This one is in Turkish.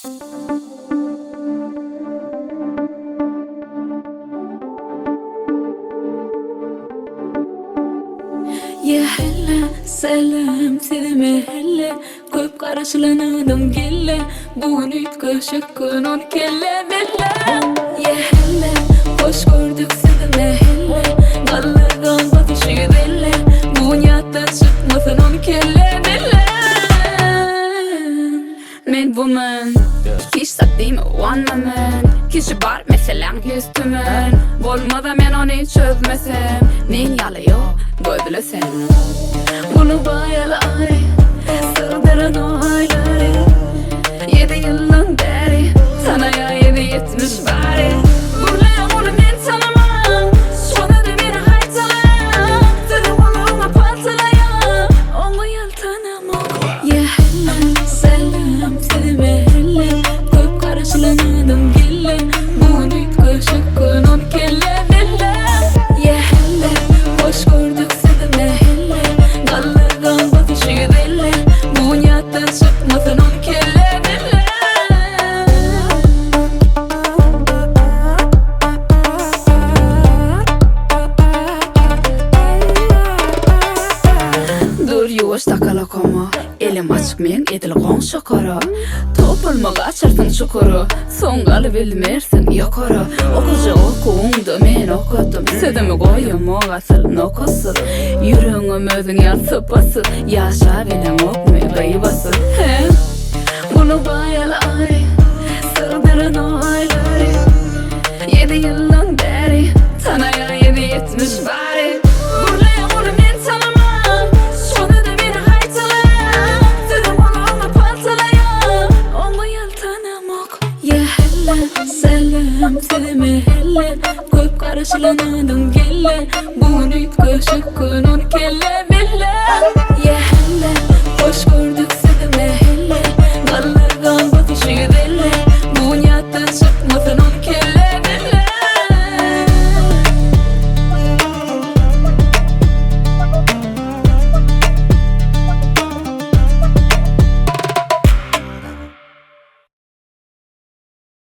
Ya hella selam seni hella köp qarashlanadim gelle bugun ütköşükün on kelle bella ya hella hoş gördük seni hella qallardan batışı bella bugun yattan çıkmasın on kelle bella men woman hiç sattım one man kişi bar mesela yüztümün bolmada men onu çözmesem men yalıyor Böyle sen bunu bayalı ay sığdıran o ayları 7 yılın beri sana ya 7-70 bari Burlaya bunu men tanımam Sonra da beni haytalayam Seni buluma patlayam Onu yaltanamam Ya hella selam sevme hella Köp karşılanadım gelle Bugün ütköşükün on kelle bella Ya hella hoş gördük Takala elim açık men edil qoň şokara topulmaga açarsın şukuru soňgaly bilmersin ýokara okuja okuňda men okudum sedimi goýum ogasy nokosu ýüregiň özüň ýasyp basy ýaşa bilen okmy gaýbasy bunu baýaly ay sığdyran o aýlary 7 ýyldan beri tanaya 7-70 bari Selam sevme helle Köp karşılanadım gelle Bugün ütköşükün on kelle bella Ya helle hoş